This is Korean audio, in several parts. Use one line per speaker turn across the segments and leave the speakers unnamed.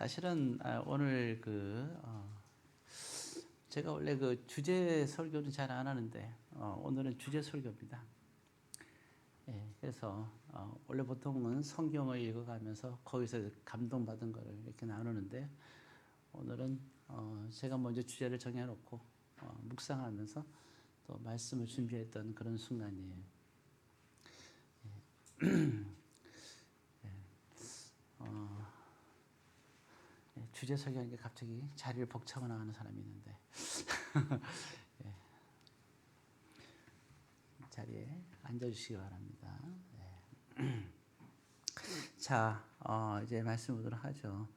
사실은 오늘 제가 원래 주제 설교는 잘 안 하는데 오늘은 주제 설교입니다. 예, 그래서 원래 보통은 성경을 읽어가면서 거기서 감동받은 거를 이렇게 나누는데 오늘은 제가 먼저 주제를 정해놓고 묵상하면서 또 말씀을 준비했던 그런 순간이에요. 주제 설교하니까 갑자기 자리를 벅차고 나가는 사람이 있는데 예, 자리에 앉아주시기 바랍니다. 자, 이제 말씀 보도록 하죠.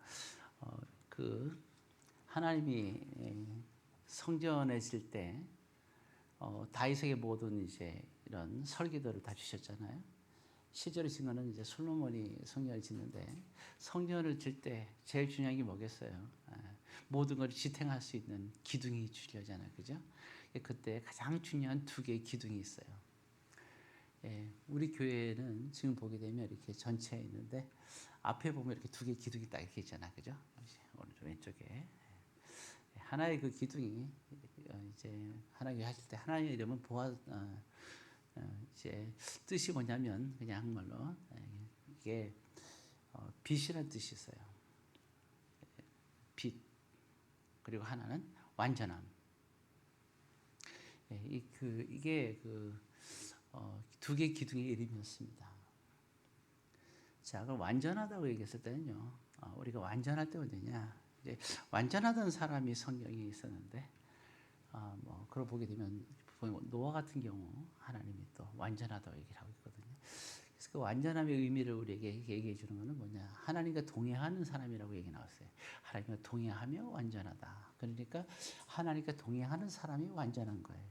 하나님이 성전에 질 때 다윗에게 모든 이제 이런 설계도를 다 주셨잖아요. 시절을 진 거는 이제 솔로몬이 성전을 짓는데 성전을 질 때 제일 중요한 게 뭐겠어요? 모든 걸 지탱할 수 있는 기둥이 중요하잖아요, 그죠? 그때 가장 중요한 두 개의 기둥이 있어요. 예, 우리 교회는 지금 보게 되면 이렇게 전체에 있는데 앞에 보면 이렇게 두 개의 기둥이 딱 이렇게 있잖아요, 그죠? 오른쪽 왼쪽에 하나의 그 기둥이 이제 하나님 하실 때 하나님의 이름은 이제 뜻이 뭐냐면 그냥 한말로 이게 빛이라는 뜻이 있어요. 빛. 그리고 하나는 완전함. 이게 두 개의 기둥의 이름이었습니다. 자, 그럼 완전하다고 얘기했을 때는요, 우리가 완전할 때 어디냐? 이제 완전하던 사람이 성경에 있었는데, 그걸 보게 되면 노아 같은 경우 하나님이 또 완전하다고 얘기를 하고 있거든요. 그래서 그 완전함의 의미를 우리에게 얘기해 주는 것은 뭐냐? 하나님과 동행하는 사람이라고 얘기 나왔어요. 하나님과 동행하며 완전하다. 그러니까 하나님과 동행하는 사람이 완전한 거예요.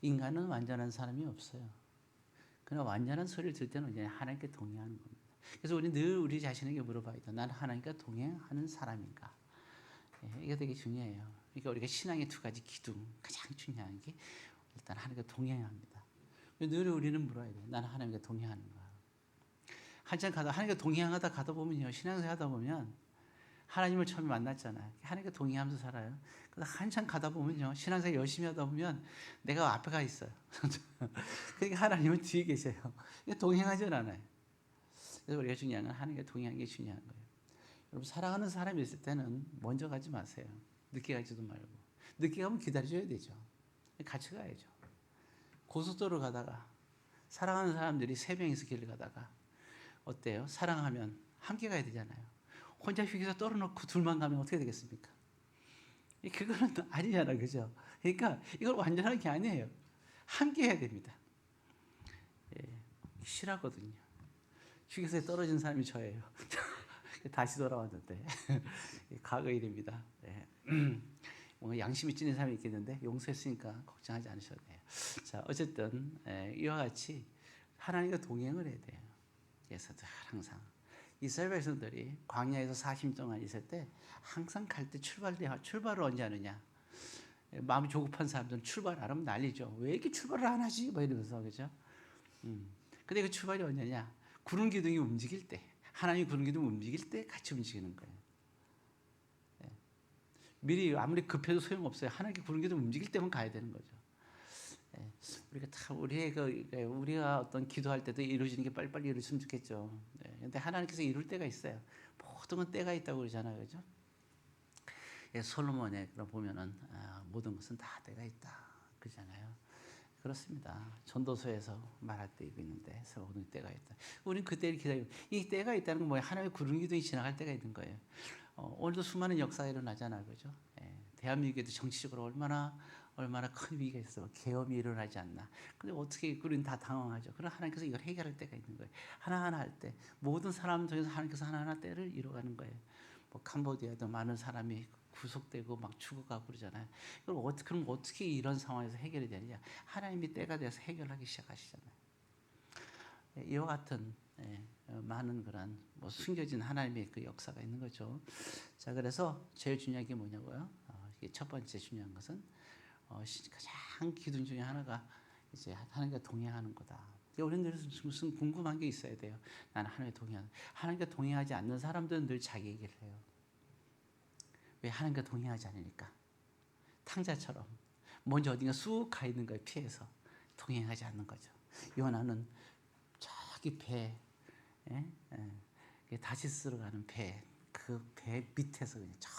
인간은 완전한 사람이 없어요. 그러나 완전한 소리를 들 때는 이제 하나님께 동행하는 겁니다. 그래서 우리 늘 우리 자신에게 물어봐야 돼. 나는 하나님과 동행하는 사람인가? 이게 되게 중요해요. 그러니까 우리가 신앙의 두 가지 기둥, 가장 중요한 게 일단 하나님과 동행합니다. 늘 우리는 물어야 돼. 나는 하나님과 동행하는가? 한참 하나님과 동행하다 가다 보면요. 신앙생활 하다 보면 하나님을 처음에 만났잖아요. 하나님과 동행하면서 살아요. 그래서 한참 가다 보면요. 신앙생활 열심히 하다 보면 내가 앞에 가 있어요. 그러니까 하나님은 뒤에 계세요. 동행하지 않아요. 그래서 우리가 중요한 건 하나님과 동행하는 게 중요한 거예요. 여러분 사랑하는 사람이 있을 때는 먼저 가지 마세요. 늦게 가지도 말고. 늦게 가면 기다려줘야 되죠. 같이 가야죠. 고속도로 가다가 사랑하는 사람들이 세 명이서 길을 가다가 어때요? 사랑하면 함께 가야 되잖아요. 혼자 휴게소 떨어놓고 둘만 가면 어떻게 되겠습니까? 그거는 아니잖아요. 그죠? 그러니까 이걸 완전한 게 아니에요. 함께 해야 됩니다. 싫어하거든요. 휴게소에 떨어진 사람이 저예요. 다시 돌아왔는데 과거 일입니다. 뭔가 양심이 찐인 사람이 있겠는데 용서했으니까 걱정하지 않으셔도 돼요. 자, 어쨌든 이와 같이 하나님과 동행을 해야 돼요. 그래서 항상 이스라엘 백성들이 광야에서 40년 동안 있을 때 항상 갈 때 출발을 언제 하느냐? 마음이 조급한 사람들은 출발 안 하면 난리죠. 왜 이렇게 출발을 안 하지? 뭐 이러면서 그죠? 근데 그 출발이 언제냐? 구름 기둥이 움직일 때, 하나님이 구름 기둥 움직일 때 같이 움직이는 거예요. 미리 아무리 급해도 소용없어요. 하나님께 구름 기둥 움직일 때만 가야 되는 거죠. 우리가 다 우리가 어떤 기도할 때도 이루어지는 게 빨리빨리 이루어지면 좋겠죠. 근데 하나님께서 이룰 때가 있어요. 모든 건 때가 있다고 그러잖아요, 그죠? 솔로몬에 보면은 모든 것은 다 때가 있다, 그러잖아요. 그렇습니다. 전도서에서 말할 때 있는데 모든 때가 있다. 우리는 그 때를 기다리고 이 때가 있다는 건 뭐예요? 하나님의 구름 기둥이 지나갈 때가 있는 거예요. 오늘도 수많은 역사가 일어나잖아요, 그죠? 대한민국에도 정치적으로 얼마나 큰 위기가 있어. 계엄이 일어나지 않나. 근데 어떻게 우리는 다 당황하죠. 그러나 하나님께서 이걸 해결할 때가 있는 거예요. 하나하나 할 때 모든 사람 중에서 하나님께서 하나하나 때를 이뤄가는 거예요. 캄보디아도 많은 사람이 구속되고 막 죽어가고 그러잖아요. 그럼 어떻게 이런 상황에서 해결이 되느냐? 하나님이 때가 돼서 해결하기 시작하시잖아요. 이와 같은 많은 그런 숨겨진 하나님의 그 역사가 있는 거죠. 자, 그래서 제일 중요한 게 뭐냐고요? 이게 첫 번째 중요한 것은 가장 기둥 중에 하나가 이제 하나님과 동행하는 거다. 우리는 늘 무슨 궁금한 게 있어야 돼요. 나는 하나님과 동의하는. 하나님과 동의하지 않는 사람들은 늘 자기 얘기를 해요. 왜? 하나님과 동의하지 않으니까. 탕자처럼 먼저 어딘가 쑥 가 있는 거에 피해서 동행하지 않는 거죠. 요나는 저기 배, 다시스로 가는 배, 그 배 밑에서 그냥 저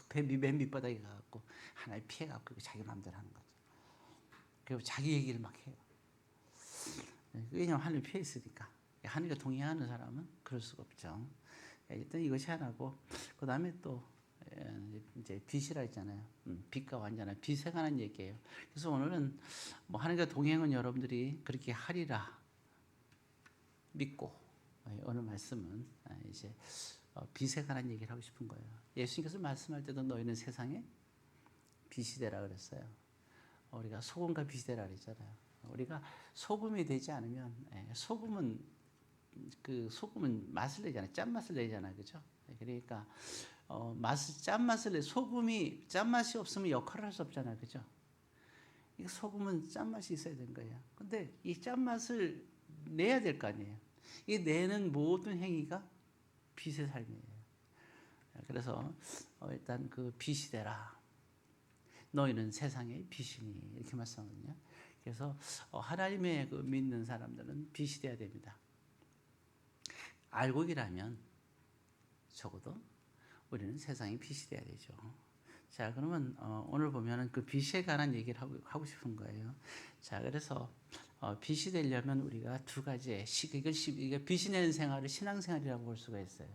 배 맨 밑바닥에 가갖고 하나님 피해갖고 자기 마음대로 하는 거죠. 그리고 자기 얘기를 막 해요. 왜냐하면 하늘 피해 있으니까. 하늘과 동의하는 사람은 그럴 수가 없죠. 일단 이것이 하나고, 그 다음에 또 이제 빛이라 했잖아요. 빛과 완전한 빛에 관한 얘기예요. 그래서 오늘은 뭐 하나님과 동행은 여러분들이 그렇게 하리라 믿고, 오늘 말씀은 이제 빛에 관한 얘기를 하고 싶은 거예요. 예수님께서 말씀할 때도 너희는 세상에 빛이 되라 그랬어요. 우리가 소금과 빛이 되라 그랬잖아요. 우리가 소금이 되지 않으면, 소금은 맛을 내잖아요. 짠맛을 내잖아요. 그죠? 그러니까 짠맛을 내, 소금이 짠맛이 없으면 역할을 할 수 없잖아요. 그죠? 이 소금은 짠맛이 있어야 되는 거예요. 근데 이 짠맛을 내야 될 거 아니에요. 이 내는 모든 행위가 빛의 삶이에요. 그래서 일단 그 빛이 되라. 너희는 세상의 빛이니. 이렇게 말씀하거든요. 그래서 하나님의 그 믿는 사람들은 빛이 되어야 됩니다. 알곡이라면 적어도 우리는 세상의 빛이 되어야 되죠. 자, 그러면 오늘 보면은 그 빛에 관한 얘기를 하고 싶은 거예요. 자, 그래서 빛이 되려면 우리가 두 가지의 이게 빛이 내는 생활을 신앙생활이라고 볼 수가 있어요.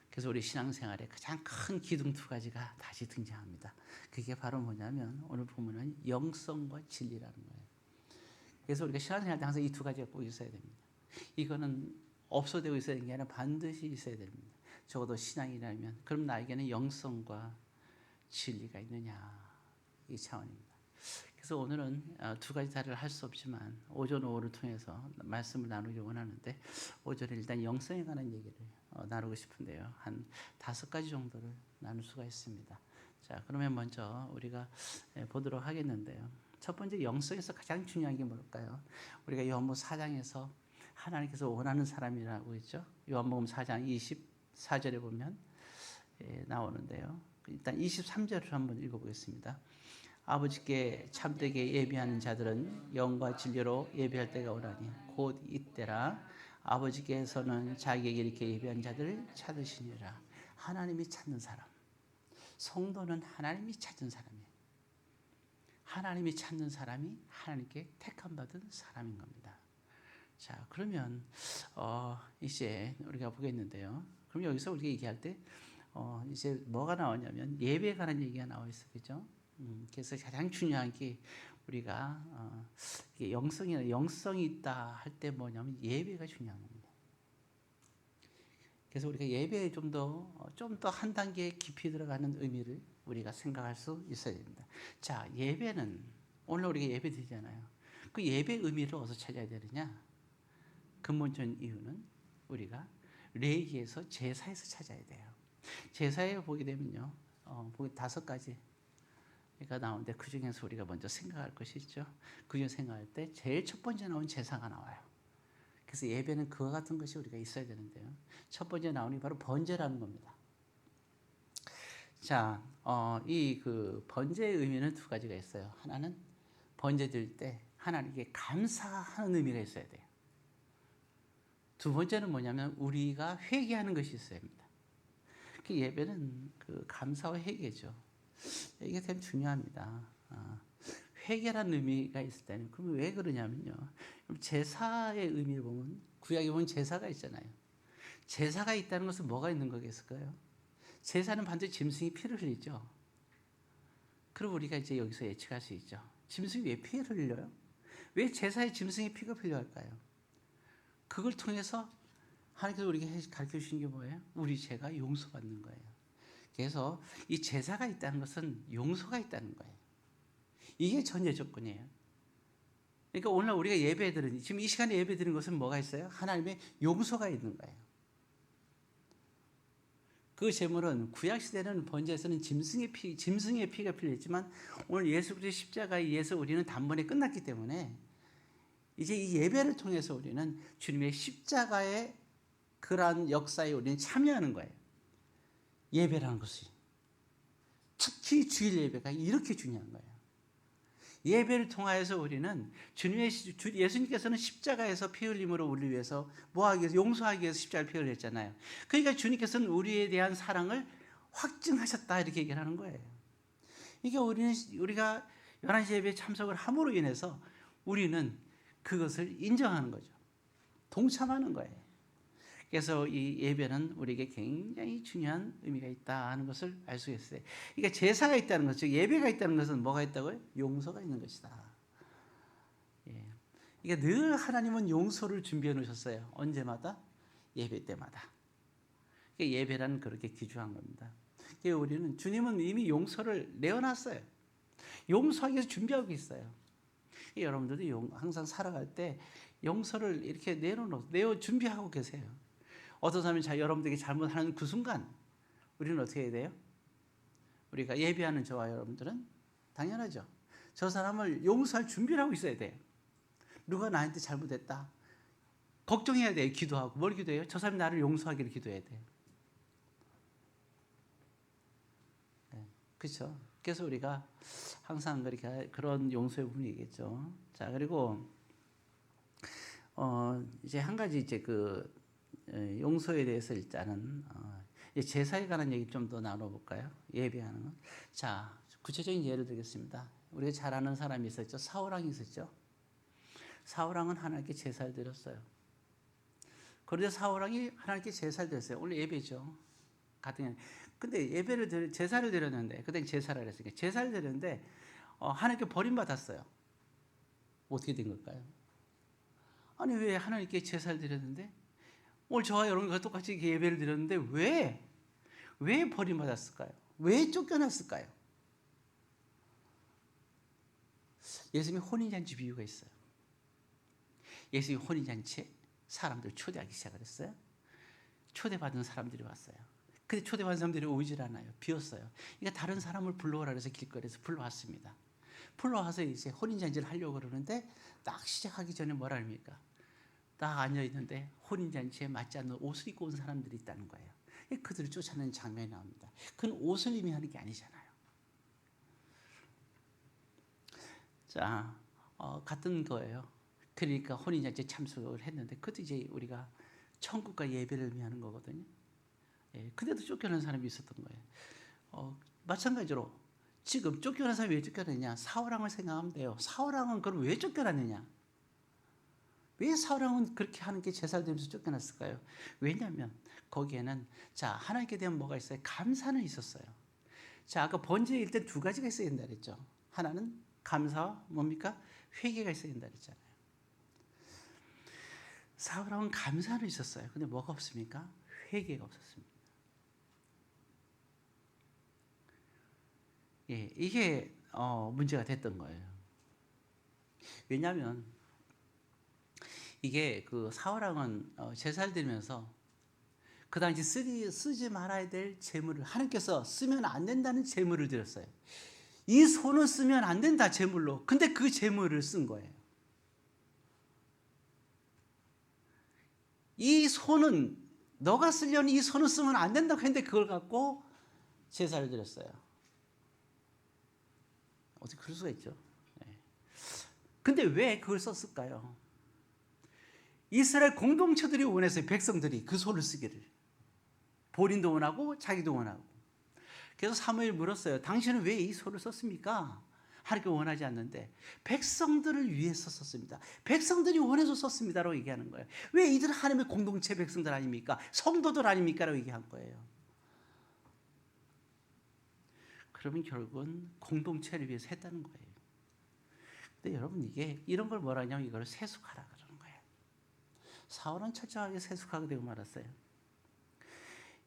그래서 우리 신앙생활에 가장 큰 기둥 두 가지가 다시 등장합니다. 그게 바로 뭐냐면 오늘 보면은 영성과 진리라는 거예요. 그래서 우리가 신앙생활 때 항상 이 두 가지가 꼭 있어야 됩니다. 이거는 없어되고 있어야 되는 게 아니라 반드시 있어야 됩니다. 적어도 신앙이라면 그럼 나에게는 영성과 진리가 있느냐, 이 차원입니다. 그래서 오늘은 두 가지 다를 할 수 없지만 오전 오후를 통해서 말씀을 나누기 원하는데, 오전에 일단 영성에 관한 얘기를 나누고 싶은데요. 한 5가지 정도를 나눌 수가 있습니다. 자, 그러면 먼저 우리가 보도록 하겠는데요. 첫 번째, 영성에서 가장 중요한 게 뭘까요? 우리가 요한복음 4장에서 하나님께서 원하는 사람이라고 했죠. 요한복음 4장 24절에 보면 나오는데요. 일단 23절을 한번 읽어보겠습니다. 아버지께 참되게 예비하는 자들은 영과 진리로 예비할 때가 오라니 곧 이때라. 아버지께서는 자기에게 이렇게 예비한 자들을 찾으시니라. 하나님이 찾는 사람, 성도는 하나님이 찾은 사람이에요. 하나님이 찾는 사람이 하나님께 택함 받은 사람인 겁니다. 자, 그러면 이제 우리가 보겠는데요. 그럼 여기서 우리가 얘기할 때 이제 뭐가 나오냐면 예배에 관한 얘기가 나와 있어요. 그죠? 그래서 가장 중요한 게 우리가 영성이 있다 할 때 뭐냐면 예배가 중요한 겁니다. 그래서 우리가 예배에 좀 더 한 단계 깊이 들어가는 의미를 우리가 생각할 수 있어야 됩니다. 자, 예배는 오늘 우리가 예배 드리잖아요. 그 예배 의미를 어디서 찾아야 되느냐? 근본적인 이유는 우리가 레위기에서 제사에서 찾아야 돼요. 제사에 보게 되면요, 보기 5가지가 나오는데 그 중에서 우리가 먼저 생각할 것이 있죠. 그 중에 생각할 때 제일 첫 번째 나온 제사가 나와요. 그래서 예배는 그와 같은 것이 우리가 있어야 되는데요. 첫 번째 나오는 게 바로 번제라는 겁니다. 자, 이 그 번제의 의미는 2가지가 있어요. 하나는 번제 드릴 때 하나님께 감사하는 의미가 있어야 돼요. 두 번째는 뭐냐면 우리가 회개하는 것이 있어야 합니다. 그 예배는 그 감사와 회개죠. 이게 되게 중요합니다. 회개라는 의미가 있을 때는, 그럼 왜 그러냐면요. 제사의 의미를 보면 구약에 보면 제사가 있잖아요. 제사가 있다는 것은 뭐가 있는 거겠을까요? 제사는 반드시 짐승이 피를 흘리죠. 그럼 우리가 이제 여기서 예측할 수 있죠. 짐승이 왜 피를 흘려요? 왜 제사에 짐승의 피가 필요할까요? 그걸 통해서 하나님께서 우리에게 가르쳐 주신 게 뭐예요? 우리 죄가 용서받는 거예요. 그래서 이 제사가 있다는 것은 용서가 있다는 거예요. 이게 전제 조건이에요. 그러니까 오늘 우리가 예배드리는, 지금 이 시간에 예배드리는 것은 뭐가 있어요? 하나님의 용서가 있는 거예요. 그 제물은 구약시대는 번제에서는 짐승의 피가 필요했지만 오늘 예수 그리스도의 십자가에 의해서 우리는 단번에 끝났기 때문에 이제 이 예배를 통해서 우리는 주님의 십자가의 그러한 역사에 우리는 참여하는 거예요. 예배라는 것이. 특히 주일 예배가 이렇게 중요한 거예요. 예배를 통하여서 우리는 예수님께서는 십자가에서 피 흘림으로 우리를 위해서 뭐하기 위해서, 용서하기 위해서 십자가를 피 흘렸잖아요. 그러니까 주님께서는 우리에 대한 사랑을 확증하셨다 이렇게 얘기를 하는 거예요. 이게 우리가 11시 예배에 참석을 함으로 인해서 우리는 그것을 인정하는 거죠. 동참하는 거예요. 그래서 이 예배는 우리에게 굉장히 중요한 의미가 있다 하는 것을 알 수 있어요. 그러니까 제사가 있다는 것, 즉 예배가 있다는 것은 뭐가 있다고요? 용서가 있는 것이다. 예. 그러니까 늘 하나님은 용서를 준비해 놓으셨어요. 언제마다? 예배 때마다. 그러니까 예배란 그렇게 기주한 겁니다. 그러니까 우리는 주님은 이미 용서를 내어놨어요. 용서하기 위해서 준비하고 있어요. 여러분들도 항상 살아갈 때 용서를 이렇게 내어 준비하고 계세요. 어떤 사람이 여러분들에게 잘못하는 그 순간 우리는 어떻게 해야 돼요? 우리가 예배하는 저와 여러분들은 당연하죠. 저 사람을 용서할 준비를 하고 있어야 돼요. 누가 나한테 잘못했다. 걱정해야 돼요. 기도하고. 뭘 기도해요? 저 사람이 나를 용서하기를 기도해야 돼요. 네, 그렇죠. 그래서 우리가 항상 그런 용서의 부분이 있겠죠. 자, 그리고 이제 한 가지 이제 용서에 대해서 일단은 제사에 관한 얘기 좀 더 나눠볼까요? 예배하는 것. 자, 구체적인 예를 들겠습니다. 우리가 잘 아는 사람이 있었죠. 사울왕이 있었죠. 사울왕은 하나님께 제사를 드렸어요. 그런데 사울왕이 하나님께 제사를 드렸어요. 오늘 예배죠. 근데 제사를 드렸는데, 그때 제사를 했으니까 제사를 드렸는데 하나님께 버림받았어요. 어떻게 된 걸까요? 아니 왜 하나님께 제사를 드렸는데 오늘 저와 여러분과 똑같이 예배를 드렸는데 왜 버림받았을까요? 왜 쫓겨났을까요? 예수님이 혼인잔치 비유가 있어요. 예수님이 혼인잔치에 사람들 초대하기 시작을 했어요. 초대받은 사람들이 왔어요. 근데 초대받은 사람들이 오질 않아요. 비었어요. 그러니까 다른 사람을 불러오라 그래서 길거리에서 불러왔습니다. 불러와서 이제 혼인잔치를 하려고 그러는데 딱 시작하기 전에 뭐라 합니까? 딱 앉아있는데 혼인잔치에 맞지 않는 옷을 입고 온 사람들이 있다는 거예요. 그들을 쫓아내는 장면이 나옵니다. 그건 옷을 의미하는 게 아니잖아요. 자, 같은 거예요. 그러니까 혼인잔치에 참석을 했는데 그것도 이제 우리가 천국과 예배를 의미하는 거거든요. 예, 근데도 쫓겨난 사람이 있었던 거예요. 마찬가지로 지금 쫓겨난 사람이 왜 쫓겨났냐? 사울왕을 생각하면 돼요. 사울왕은 그럼 왜 쫓겨났느냐? 왜 사울왕은 그렇게 하나님께 제사를 드리면서 쫓겨났을까요? 왜냐하면 거기에는 하나님께 대한 뭐가 있어요? 감사는 있었어요. 아까 번제일 때 두 가지가 있어야 된다 그랬죠. 하나는 감사와 뭡니까? 회개가 있어야 된다 그랬잖아요. 사울왕은 감사는 있었어요. 근데 뭐가 없습니까? 회개가 없었습니다. 예, 이게 문제가 됐던 거예요. 왜냐하면 이게 사울왕은 제사를 드리면서 그 당시 쓰지 말아야 될 재물을 하나님께서 쓰면 안 된다는 재물을 드렸어요. 이 손은 쓰면 안 된다 재물로. 근데 그 재물을 쓴 거예요. 이 손은 너가 쓰려는 이 손을 쓰면 안 된다고 했는데 그걸 갖고 제사를 드렸어요. 어떻게 그럴 수가 있죠? 네. 근데 왜 그걸 썼을까요? 이스라엘 공동체들이 원했어요. 백성들이 그 손을 쓰기를. 본인도 원하고 자기도 원하고. 그래서 사무엘이 물었어요. 당신은 왜 이 손을 썼습니까? 하나님께 원하지 않는데 백성들을 위해서 썼습니다. 백성들이 원해서 썼습니다라고 얘기하는 거예요. 왜 이들은 하나님의 공동체 백성들 아닙니까? 성도들 아닙니까? 라고 얘기한 거예요. 그러면 결국은 공동체를 위해서 했다는 거예요. 근데 여러분 이런 걸 뭐라 하냐면 이걸 세속하라 그러는 거예요. 사울은 철저하게 세속하게 되고 말았어요.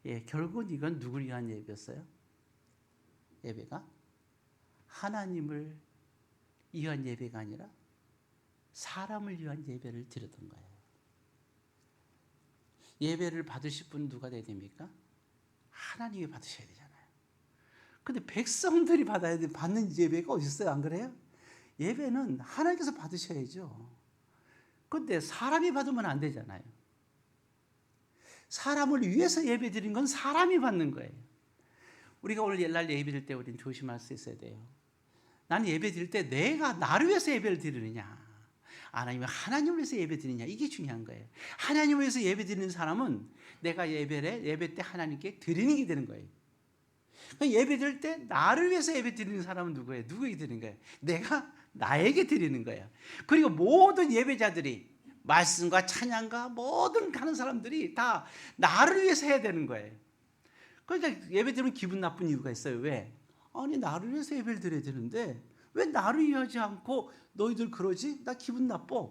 예, 결국은 이건 누구를 위한 예배였어요? 예배가 하나님을 위한 예배가 아니라 사람을 위한 예배를 드렸던 거예요. 예배를 받으실 분은 누가 돼야 됩니까? 하나님이 받으셔야 되잖아요. 근데 백성들이 받는 예배가 어디 있어요? 안 그래요? 예배는 하나님께서 받으셔야죠. 근데 사람이 받으면 안 되잖아요. 사람을 위해서 예배 드린 건 사람이 받는 거예요. 우리가 오늘 옛날 예배 드릴 때 우리는 조심할 수 있어야 돼요. 나는 예배 드릴 때 내가 나를 위해서 예배를 드리느냐, 아니면 하나님을 위해서 예배 드리느냐, 이게 중요한 거예요. 하나님을 위해서 예배 드리는 사람은 내가 예배 때 하나님께 드리는 게 되는 거예요. 그러니까 예배 드릴 때 나를 위해서 예배 드리는 사람은 누구예요? 누구에게 드리는 거예요? 내가 나에게 드리는 거예요. 그리고 모든 예배자들이 말씀과 찬양과 모든 가는 사람들이 다 나를 위해서 해야 되는 거예요. 그러니까 예배 드리면 기분 나쁜 이유가 있어요. 왜? 아니 나를 위해서 예배를 드려야 되는데 왜 나를 위하지 않고 너희들 그러지? 나 기분 나빠.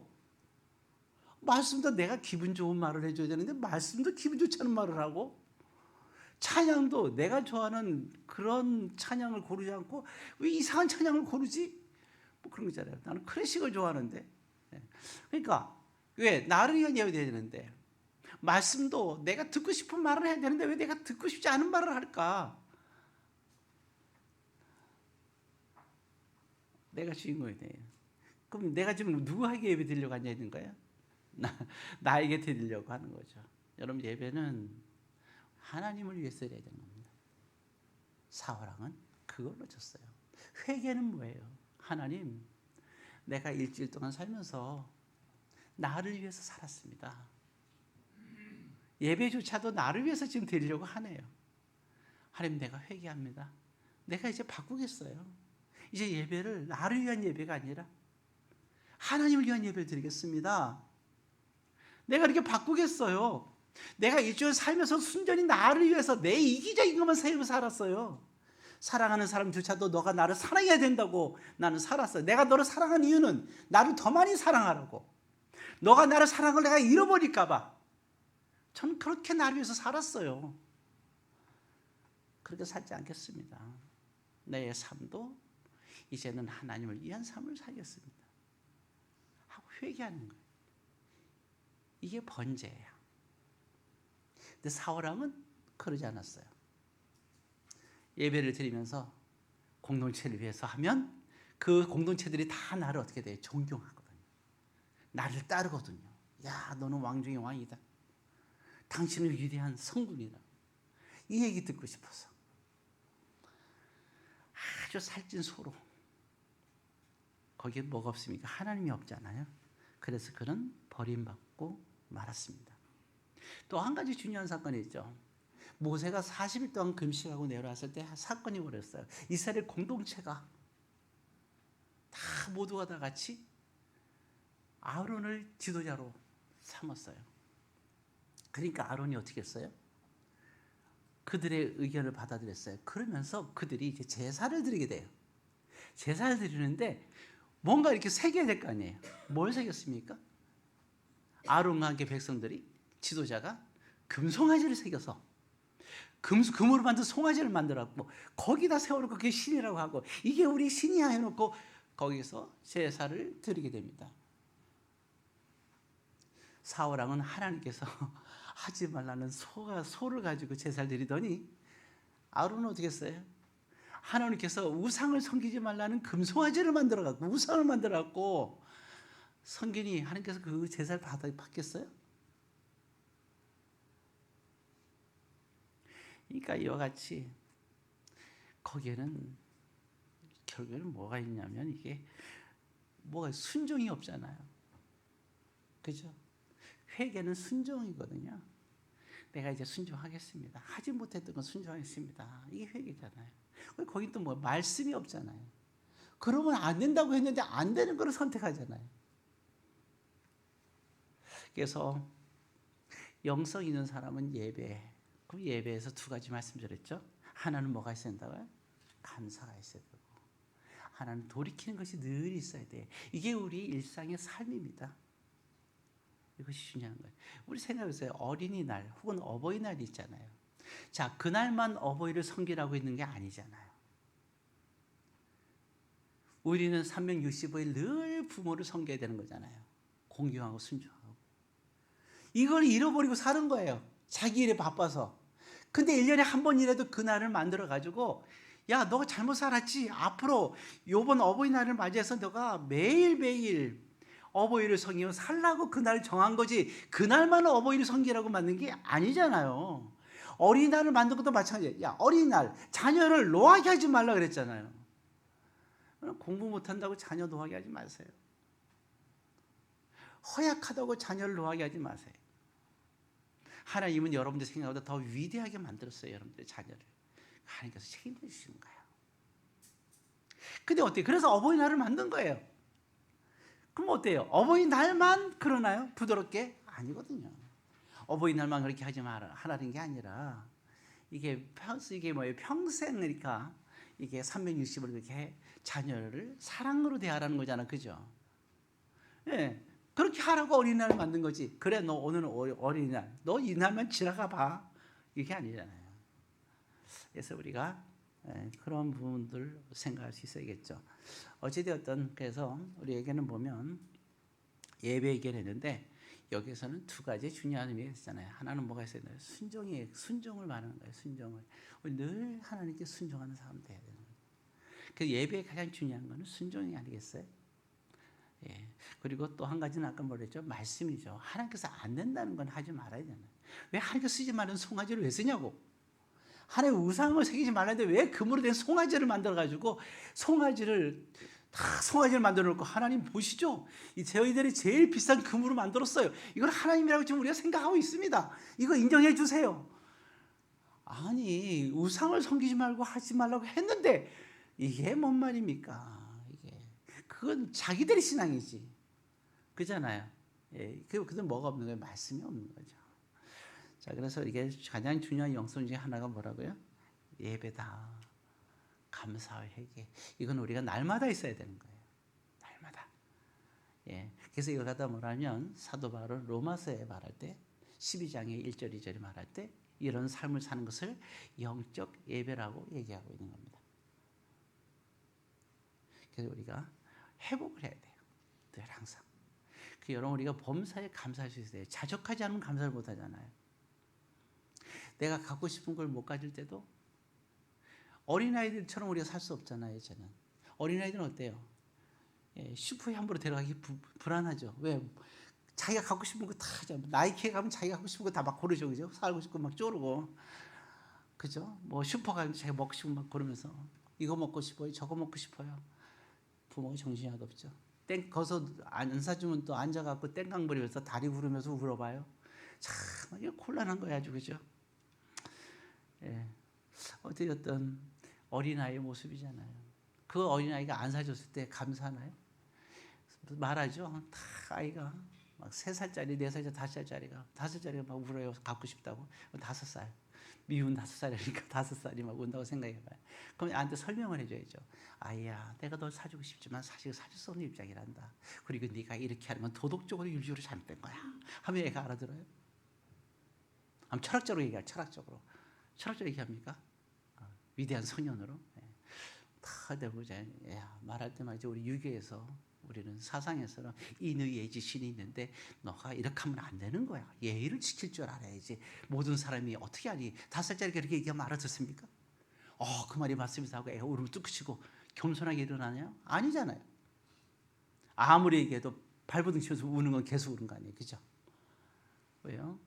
말씀도 내가 기분 좋은 말을 해줘야 되는데 말씀도 기분 좋지 않은 말을 하고, 찬양도 내가 좋아하는 그런 찬양을 고르지 않고 왜 이상한 찬양을 고르지? 뭐 그런 거잖아요. 나는 클래식을 좋아하는데. 그러니까 왜 나를 위한 예배 드려야 되는데, 말씀도 내가 듣고 싶은 말을 해야 되는데 왜 내가 듣고 싶지 않은 말을 할까? 내가 주인공이 돼요. 그럼 내가 지금 누구에게 예배 드리려고 앉아 있는 거야? 나에게 드리려고 하는 거죠. 여러분, 예배는 하나님을 위해서 드려야 되는 겁니다. 사울왕은 그걸 놓쳤어요. 회개는 뭐예요? 하나님, 내가 일주일 동안 살면서 나를 위해서 살았습니다. 예배조차도 나를 위해서 지금 드리려고 하네요. 하나님, 내가 회개합니다. 내가 이제 바꾸겠어요. 이제 예배를 나를 위한 예배가 아니라 하나님을 위한 예배를 드리겠습니다. 내가 이렇게 바꾸겠어요. 내가 일주일 살면서 순전히 나를 위해서 내 이기적인 것만 세우고 살았어요. 사랑하는 사람조차도 너가 나를 사랑해야 된다고 나는 살았어요. 내가 너를 사랑하는 이유는 나를 더 많이 사랑하라고. 너가 나를 사랑을 내가 잃어버릴까 봐. 저는 그렇게 나를 위해서 살았어요. 그렇게 살지 않겠습니다. 내 삶도 이제는 하나님을 위한 삶을 살겠습니다 하고 회개하는 거예요. 이게 번제예요. 근데 사울왕은 그러지 않았어요. 예배를 드리면서 공동체를 위해서 하면 그 공동체들이 다 나를 어떻게 돼요? 존경하거든요. 나를 따르거든요. 야, 너는 왕 중의 왕이다. 당신은 위대한 성군이다. 이 얘기 듣고 싶어서. 아주 살찐 소로. 거기에 뭐가 없습니까? 하나님이 없잖아요. 그래서 그는 버림받고 말았습니다. 또 한 가지 중요한 사건이 있죠. 모세가 40일 동안 금식하고 내려왔을 때 사건이 벌어졌어요. 이스라엘 공동체가 다 모두가 다 같이 아론을 지도자로 삼았어요. 그러니까 아론이 어떻게 했어요? 그들의 의견을 받아들였어요. 그러면서 그들이 이제 제사를 드리게 돼요. 제사를 드리는데 뭔가 이렇게 새겨야 될 거 아니에요. 뭘 새겼습니까? 아론과 함께 백성들이, 지도자가 금송아지를 새겨서 금으로 만든 송아지를 만들었고 거기다 세워놓고 그게 신이라고 하고 이게 우리 신이야 해놓고 거기서 제사를 드리게 됩니다. 사울왕은 하나님께서 하지 말라는 소를 가지고 제사를 드리더니 아론은 어떻게 했어요? 하나님께서 우상을 섬기지 말라는 금송아지를 만들어갖고 우상을 만들어갖고 섬기니 하나님께서 그 제사를 받겠어요? 그러니까 이와 같이 거기에는 결국에는 뭐가 있냐면 이게 뭐가 순종이 없잖아요. 그죠? 회개는 순종이거든요. 내가 이제 순종하겠습니다. 하지 못했던 건 순종하겠습니다. 이게 회개잖아요. 거기 또 뭐 말씀이 없잖아요. 그러면 안 된다고 했는데 안 되는 걸 선택하잖아요. 그래서 영성 있는 사람은 예배. 그 예배에서 두 가지 말씀드렸죠. 하나는 뭐가 있어야 된다고요? 감사가 있어야 되고, 하나는 돌이키는 것이 늘 있어야 돼. 이게 우리 일상의 삶입니다. 이것이 중요한 거예요. 우리 생각해보세요. 어린이날 혹은 어버이날이 있잖아요. 자, 그날만 어버이를 섬기라고 있는 게 아니잖아요. 우리는 365일 늘 부모를 섬겨야 되는 거잖아요. 공경하고 순종하고. 이걸 잃어버리고 사는 거예요. 자기 일에 바빠서. 근데 1년에 한 번이라도 그날을 만들어가지고 야, 너가 잘못 살았지. 앞으로 요번 어버이날을 맞이해서 너가 매일매일 어버이를 섬기며 살라고 그날 정한 거지, 그날만 어버이를 섬기라고 만든 게 아니잖아요. 어린이날을 만든 것도 마찬가지예요. 야, 어린이날 자녀를 노하게 하지 말라 그랬잖아요. 공부 못한다고 자녀 노하게 하지 마세요. 허약하다고 자녀를 노하게 하지 마세요. 하나님은 여러분들 생각보다 더 위대하게 만들었어요. 여러분들의 자녀를. 하나님께서 책임져 주시는 거예요. 근데 어때요? 그래서 어버이날을 만든 거예요. 그럼 어때요? 어버이날만 그러나요? 부드럽게? 아니거든요. 어버이날만 그렇게 하지 하라는 게 아니라 이게 뭐예요? 평생 그러니까 이게 360을 그렇게 자녀를 사랑으로 대하라는 거잖아, 그죠? 예, 그렇게 하라고 어린이날 만든 거지. 그래, 너 오늘은 어린이날, 너 이 날만 지나가 봐. 이게 아니잖아요. 그래서 우리가 그런 부분들 생각할 수 있어야겠죠. 어찌되었든 그래서 우리에게는 보면 예배 얘기를 했는데 여기서는 두 가지 중요한 의미가 있잖아요. 하나는 뭐가 있어요? 순종을 말하는 거예요. 순종을. 우리 늘 하나님께 순종하는 사람 돼야 되는 거예요. 그 예배의 가장 중요한 거는 순종이 아니겠어요? 예. 그리고 또 한 가지는 아까 뭐랬죠? 말씀이죠. 하나님께서 안 된다는 건 하지 말아야 되는 거예요. 왜 하나님께서 쓰지 말은 송아지를 왜 쓰냐고. 하나님의 우상을 새기지 말라는데 왜 금으로 된 송아지를 만들어가지고 송아지를 만들어 놓고, 하나님 보시죠, 이 저희들이 제일 비싼 금으로 만들었어요. 이걸 하나님이라고 지금 우리가 생각하고 있습니다. 이거 인정해 주세요. 아니, 우상을 섬기지 말고 하지 말라고 했는데 이게 뭔 말입니까? 그건 자기들의 신앙이지, 그잖아요. 예, 그건 뭐가 없는 거예요? 말씀이 없는 거죠. 자, 그래서 이게 가장 중요한 영성 중에 하나가 뭐라고요? 예배다. 감사와 회개. 이건 우리가 날마다 있어야 되는 거예요. 날마다. 예. 그래서 이걸 갖다 뭐라면 사도 바울은 로마서에 말할 때 12장의 1절 2절에 말할 때 이런 삶을 사는 것을 영적 예배라고 얘기하고 있는 겁니다. 그래서 우리가 회복을 해야 돼요. 늘 항상. 여러분, 우리가 범사에 감사할 수 있어요. 자족하지 않으면 감사를 못 하잖아요. 내가 갖고 싶은 걸 못 가질 때도 어린아이들처럼 우리가 살 수 없잖아요. 저는 어린아이들은 어때요? 예, 슈퍼에 함부로 데려가기 불안하죠. 왜? 자기가 갖고 싶은 거 다 하죠. 나이키에 가면 자기가 갖고 싶은 거 다 막 고르죠, 그죠? 살고 싶고 막 쪼르고, 그죠? 뭐 슈퍼 가면 자기가 먹고 싶은 거 막 고르면서 이거 먹고 싶어요, 저거 먹고 싶어요. 부모가 정신이 하나도 없죠. 거기서 안 사주면 또 앉아갖고 땡깡 부리면서 다리 구르면서 울어봐요. 참 이거 곤란한 거야, 아주, 그죠? 예. 어쨌든 어린아이의 모습이잖아요. 그 어린아이가 안 사줬을 때 감사하나요? 말하죠. 다 아이가 막 3살짜리, 4살짜리, 5살짜리가 5살짜리가 막 울어요. 갖고 싶다고. 5살. 미운 5살이니까 5살이 막 운다고 생각해봐요. 그럼 나한테 설명을 해줘야죠. 아이야, 내가 널 사주고 싶지만 사실 사줄 수 없는 입장이란다. 그리고 네가 이렇게 하는 건 도덕적으로 윤리적으로 잘못된 거야. 하면 얘가 알아들어요? 아니면 철학적으로 얘기할, 철학적으로 얘기합니까? 위대한 소년으로. 다 되고 말할 때 말이죠. 우리 유교에서, 우리는 사상에서는 인의예지 신이 있는데 너가 이렇게 하면 안 되는 거야. 예의를 지킬 줄 알아야지. 모든 사람이 어떻게 하니? 5살짜리가 그렇게 얘기하면 알아듣습니까? 그 말이 맞습니다 하고 애가 울음을 뚝 치고 겸손하게 일어나냐? 아니잖아요. 아무리 얘기해도 발버둥 치면서 우는 건 계속 우는 거 아니에요, 그죠? 왜요?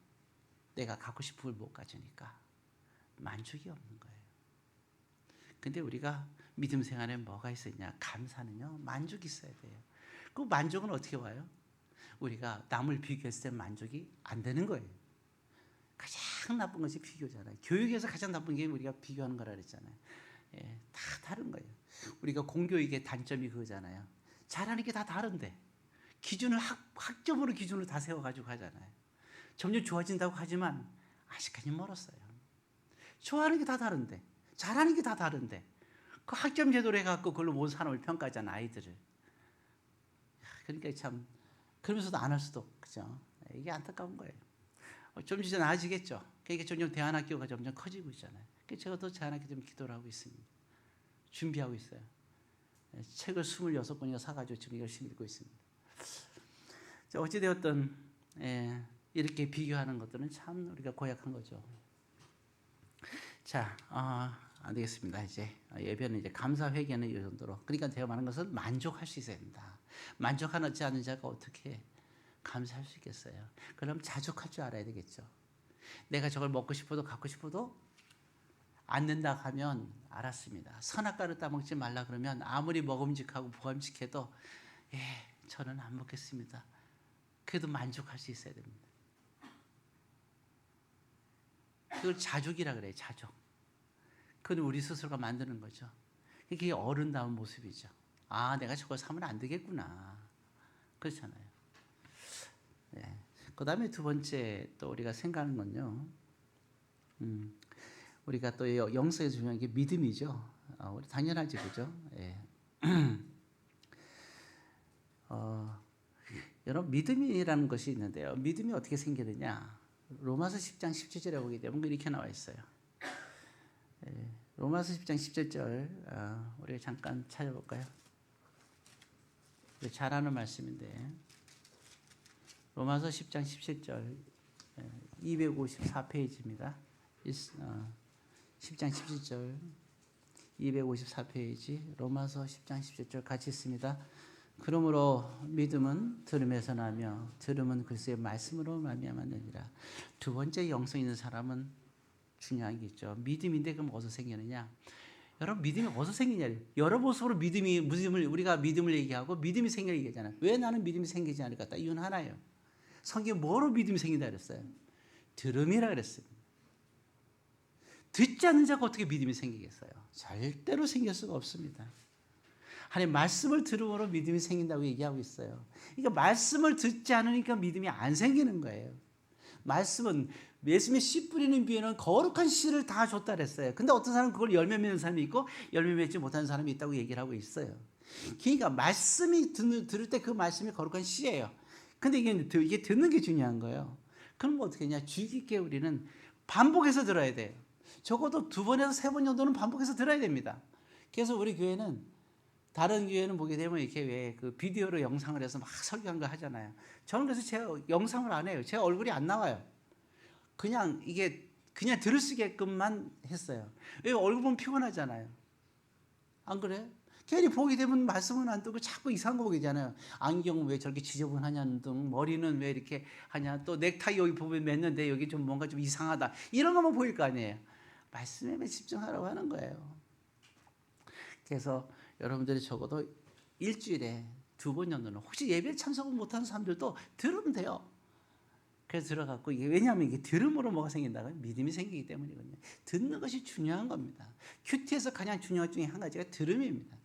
내가 갖고 싶은 걸 못 가지니까 만족이 없는 거예요. 근데 우리가 믿음 생활에 뭐가 있었냐? 감사는요, 만족이 있어야 돼요. 그 만족은 어떻게 와요? 우리가 남을 비교했을 때 만족이 안 되는 거예요. 가장 나쁜 것이 비교잖아요. 교육에서 가장 나쁜 게 우리가 비교하는 거라 그랬잖아요. 예, 다 다른 거예요. 우리가 공교육의 단점이 그거잖아요. 잘하는 게 다 다른데 기준을 학점으로 기준을 다 세워가지고 하잖아요. 점점 좋아진다고 하지만 아직까지 멀었어요. 좋아하는 게 다 다른데, 잘하는 게 다 다른데, 그 학점 제도로 해갖고 그걸로 모든 사람을 평가하잖아, 아이들을. 그러니까 참, 그러면서도 안 할 수도 없고, 그죠? 이게 안타까운 거예요. 좀 이제 나아지겠죠. 그러니까 점점 대안학교가 점점 커지고 있잖아요. 그래서 제가 또 대안학교 좀 기도를 하고 있습니다. 준비하고 있어요. 책을 26권이나 사가지고 지금 열심히 읽고 있습니다. 어찌되었든 이렇게 비교하는 것들은 참 우리가 고약한 거죠. 자, 안 되겠습니다. 이제 예배는 이제 감사 회개는 이 정도로. 그러니까 제가 말하는 것은 만족할 수 있어야 된다. 만족하지 않은 자가 어떻게 감사할 수 있겠어요? 그럼 자족할 줄 알아야 되겠죠. 내가 저걸 먹고 싶어도 갖고 싶어도 안 된다 하면 알았습니다. 선악과를 따먹지 말라 그러면 아무리 먹음직하고 보암직해도 저는 안 먹겠습니다. 그래도 만족할 수 있어야 됩니다. 그걸 자족이라 그래요. 자족. 그건 우리 스스로가 만드는 거죠. 그게 어른다운 모습이죠. 아, 내가 저걸 사면 안 되겠구나. 그렇잖아요. 네. 그 다음에 두 번째 또 우리가 생각하는 건요. 우리가 또 영성에 중요한 게 믿음이죠. 우리 당연하지, 그죠? 예. 여러분, 믿음이라는 것이 있는데요. 믿음이 어떻게 생기느냐? 로마서 10장 17절에 보게 되면 이렇게 나와 있어요. 예. 로마서 10장 17절 우리가 잠깐 찾아볼까요? 잘 아는 말씀인데 로마서 10장 17절 254페이지입니다. 10장 17절 254페이지 로마서 10장 17절 같이 있습니다. 그러므로 믿음은 들음에서 나며 들음은 그리스도의 말씀으로 말미암았느니라. 두 번째 영성 있는 사람은 중요한 게 있죠. 믿음인데 그럼 어디서 생기느냐? 여러분 믿음이 어디서 생기냐? 여러 모습으로 믿음을 우리가 믿음을 얘기하고 믿음이 생기는 얘기잖아요. 왜 나는 믿음이 생기지 않을까? 이유는 하나예요. 성경에 뭐로 믿음이 생긴다 그랬어요? 들음이라 그랬습니다. 듣지 않는 자가 어떻게 믿음이 생기겠어요? 절대로 생길 수가 없습니다. 하나님 말씀을 들음으로 믿음이 생긴다고 얘기하고 있어요. 그러니까 말씀을 듣지 않으니까 믿음이 안 생기는 거예요. 말씀은 예수님의 씨 뿌리는 비에는 거룩한 씨를 다 줬다 그랬어요. 근데 어떤 사람은 그걸 열매 맺는 사람이 있고 열매 맺지 못하는 사람이 있다고 얘기를 하고 있어요. 그러니까 말씀이 들을 때 그 말씀이 거룩한 씨예요. 근데 이게 듣는 게 중요한 거예요. 그럼 어떻게 했냐? 주의 깊게 우리는 반복해서 들어야 돼요. 적어도 2번에서 3번 정도는 반복해서 들어야 됩니다. 그래서 우리 교회는 다른 교회는 보게 되면 이렇게 왜 그 비디오로 영상을 해서 막 설교한 거 하잖아요. 저는 그래서 제 영상을 안 해요. 제 얼굴이 안 나와요. 그냥 들을 수 있게끔만 했어요. 왜 얼굴 보면 피곤하잖아요. 안 그래요? 괜히 보게 되면 말씀은 안 듣고 자꾸 이상한 거 보게 되잖아요. 안경은 왜 저렇게 지저분하냐는 등, 머리는 왜 이렇게 하냐, 또 넥타이 여기 보면 맸는데 여기 좀 뭔가 좀 이상하다. 이런 것만 보일 거 아니에요. 말씀에 집중하라고 하는 거예요. 그래서 여러분들이 적어도 일주일에 2번 정도는 혹시 예배에 참석을 못하는 사람들도 들으면 돼요. 그래서 들어갔고 이게 왜냐하면 이게 들음으로 뭐가 생긴다고요? 믿음이 생기기 때문이거든요. 듣는 것이 중요한 겁니다. 큐티에서 가장 중요한 것 중에 한 가지가 들음입니다.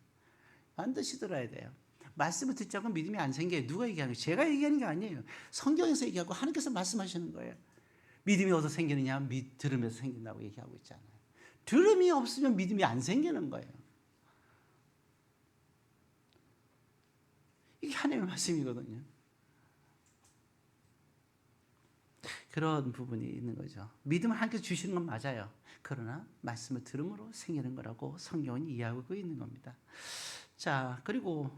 반드시 들어야 돼요. 말씀을 듣지 않고 믿음이 안 생겨요. 누가 얘기하는 거예요? 제가 얘기하는 게 아니에요. 성경에서 얘기하고 하나님께서 말씀하시는 거예요. 믿음이 어디서 생기느냐? 들음에서 생긴다고 얘기하고 있잖아요. 들음이 없으면 믿음이 안 생기는 거예요. 이게 하나님의 말씀이거든요. 그런 부분이 있는 거죠. 믿음을 하나님께서 주시는 건 맞아요. 그러나 말씀을 들음으로 생기는 거라고 성경은 이해하고 있는 겁니다. 자, 그리고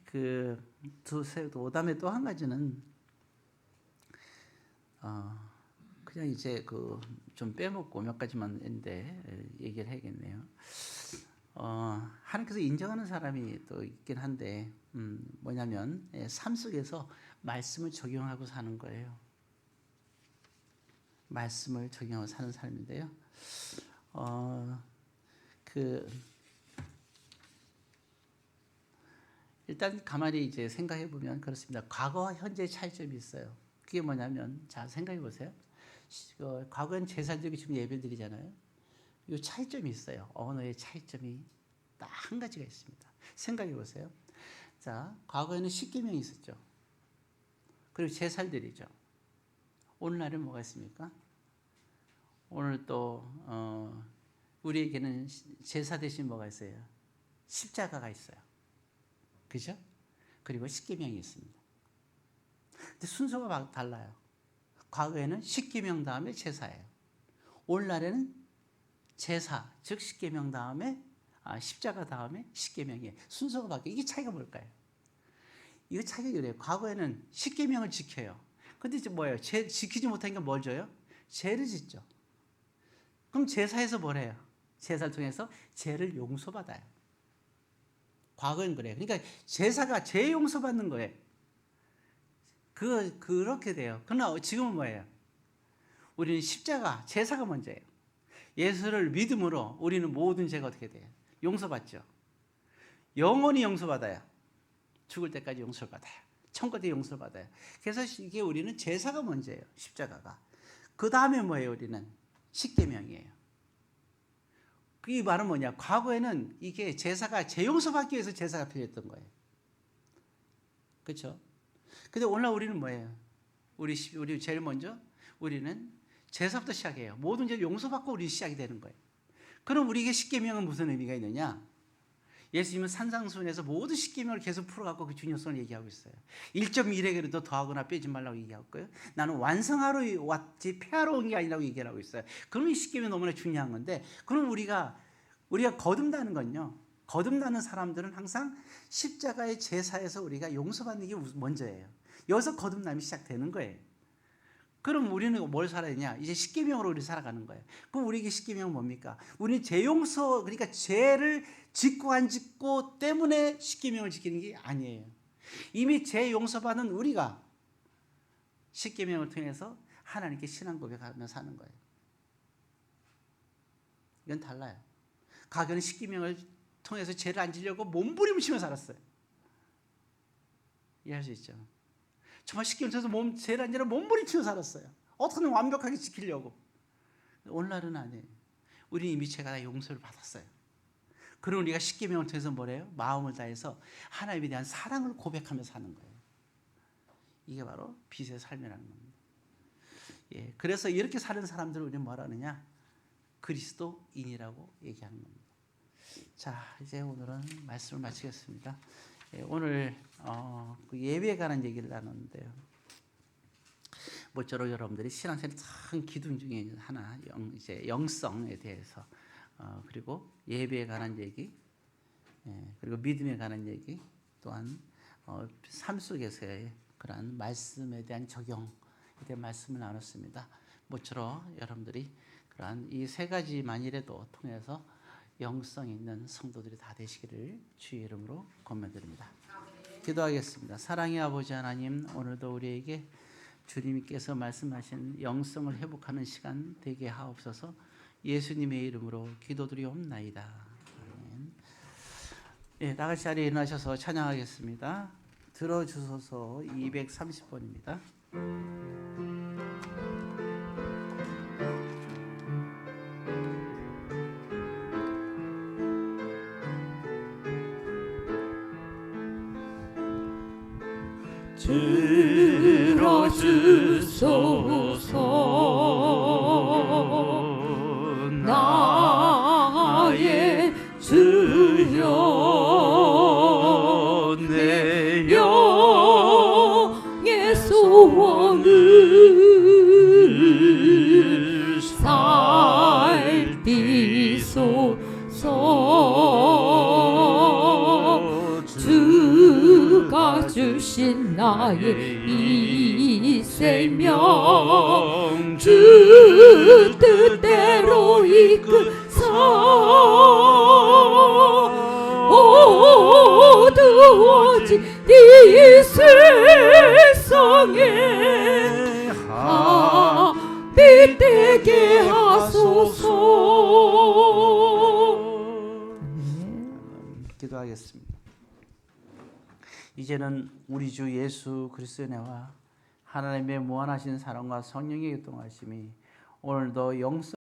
그다음에 또 한 가지는 그냥 이제 좀 빼먹고 몇 가지만 있는데 얘기를 해야겠네요. 하나님께서 인정하는 사람이 또 있긴 한데 뭐냐면 삶 속에서 말씀을 적용하고 사는 거예요. 말씀을 적용하고 사는 삶인데요. 일단 가만히 이제 생각해 보면 그렇습니다. 과거와 현재의 차이점이 있어요. 그게 뭐냐면 자 생각해 보세요. 과거엔 제사드리고 지금 예배드리잖아요. 이 차이점이 있어요. 언어의 차이점이 딱 한 가지가 있습니다. 생각해 보세요. 자, 과거에는 십계명이 있었죠. 그리고 제사드리죠. 오늘날은 뭐가 있습니까? 오늘 또 우리에게는 제사 대신 뭐가 있어요? 십자가가 있어요. 그죠? 그리고 십계명이 있습니다. 근데 순서가 달라요. 과거에는 십계명 다음에 제사예요. 오늘날에는 제사, 즉 십계명 다음에 십자가 다음에 십계명이에요. 순서가 바뀌어요. 이게 차이가 뭘까요? 이거 차이가 이래요. 과거에는 십계명을 지켜요. 근데 이제 뭐예요? 지키지 못하니까 뭘 줘요? 죄를 짓죠. 그럼 제사에서 뭘 해요? 제사를 통해서 죄를 용서받아요. 과거엔 그래요. 그러니까 제사가 죄 용서받는 거예요. 그렇게 돼요. 그러나 지금은 뭐예요? 우리는 십자가, 제사가 먼저예요. 예수를 믿음으로 우리는 모든 죄가 어떻게 돼요? 용서받죠. 영원히 용서받아요. 죽을 때까지 용서받아요. 천국 때 용서받아요. 그래서 이게 우리는 제사가 먼저예요. 십자가가. 그 다음에 뭐예요? 우리는 십계명이에요. 이 말은 뭐냐? 과거에는 이게 제사가 죄 용서받기 위해서 제사가 필요했던 거예요. 그렇죠? 근데 오늘 우리는 뭐예요? 우리 제일 먼저 우리는 제사부터 시작해요. 모든 죄를 용서받고 우리 시작이 되는 거예요. 그럼 우리에게 십계명은 무슨 의미가 있느냐? 예수님은 산상수훈에서 모든 십계명을 계속 풀어갖고 그 중요성을 얘기하고 있어요. 1.1에게도 더하거나 빼지 말라고 얘기하고요. 나는 완성하러 왔지 폐하러 온 게 아니라고 얘기하고 있어요. 그럼 이 십계명이 너무나 중요한 건데, 그럼 우리가 거듭나는 건요. 거듭나는 사람들은 항상 십자가의 제사에서 우리가 용서받는 게 먼저예요. 여기서 거듭남이 시작되는 거예요. 그럼 우리는 뭘 살아야 되냐? 이제 십계명으로 우리 살아가는 거예요. 그럼 우리에게 십계명은 뭡니까? 우리는 죄 용서, 그러니까 죄를 짓고 안 짓고 때문에 십계명을 지키는 게 아니에요. 이미 죄 용서받은 우리가 십계명을 통해서 하나님께 신앙 고백하며 사는 거예요. 이건 달라요. 과거는 십계명을 통해서 죄를 안 지려고 몸부림치며 살았어요. 이해할 수 있죠? 정말 십계명 통해서 죄를 안 지려고 몸부림치며 살았어요. 어떻게든 완벽하게 지키려고. 오늘날은 아니에요. 우리는 이미 죄가 다 용서를 받았어요. 그럼 우리가 십계명을 통해서 뭐래요? 마음을 다해서 하나님에 대한 사랑을 고백하며 사는 거예요. 이게 바로 빛의 삶이라는 겁니다. 예, 그래서 이렇게 사는 사람들을 우리는 뭐라 하느냐? 그리스도인이라고 얘기하는 겁니다. 자, 이제 오늘은 말씀을 마치겠습니다. 예, 오늘 그 예배에 관한 얘기를 나눴는데요. 모쪼록 여러분들이 신앙생활 참 기둥 중에 하나, 이제 영성에 대해서 그리고 예배에 관한 얘기, 그리고 믿음에 관한 얘기, 또한 삶 속에서의 그러한 말씀에 대한 적용에 대한 말씀을 나눴습니다. 모쪼록 여러분들이 그러한 이 세 가지만이라도 통해서 영성 있는 성도들이 다 되시기를 주의 이름으로 권면드립니다. 기도하겠습니다. 사랑의 아버지 하나님, 오늘도 우리에게 주님께서 말씀하신 영성을 회복하는 시간 되게 하옵소서. 예수님의 이름으로 기도드리옵나이다. 아멘. 예, 다 같이 자리에 일어나셔서 찬양하겠습니다. 들어주소서 230번입니다.
들어주소서 나의 주여 내 영의 소원을 살피소서 주가 주신 나의 이 생명 주 뜻대로 이끌사 어두워진 이 세상에 빛 되게 하소서.
기도하겠습니다. 이제는 우리 주 예수 그리스도의 은혜와 하나님의 무한하신 사랑과 성령의 교통하심이 오늘도 영성